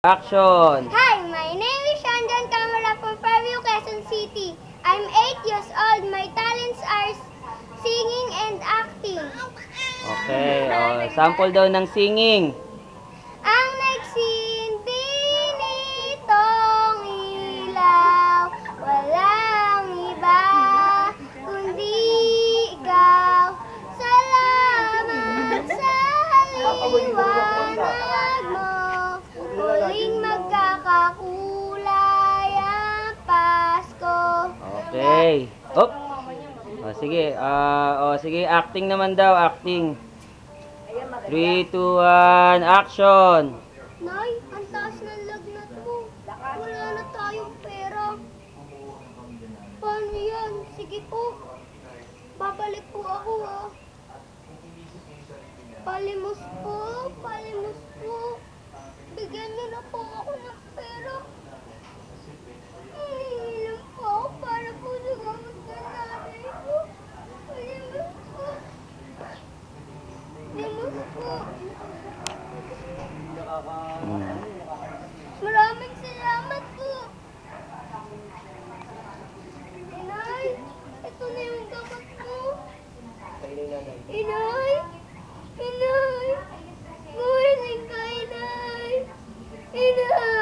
Action! Hi, my name is Shanjan Camara from Fairview, Quezon City. I'm 8 years old. My talents are singing and acting. Okay, sample daw ng singing. Ang nagsindi nitong ilaw, walang iba kundi ikaw. Salamat sa liwanag mo, muling magkakakulay ang Pasko. Okay. Op. Sige, acting naman daw, acting. 3, 2, 1, action! Nay, ang taas ng lagnat mo. Wala na tayong pera. Paano yan? Sige po. Babalik po ako Palimos po, palimos po. Bigyan niyo na po ako ng pera. Hihilang po ako para po sa gamot na nanay ko. Palimos po. Palimos po. Maraming salamat po. Inay, ito na yung gamot mo. Inay, Inay, gumising ka, Inay. Inay.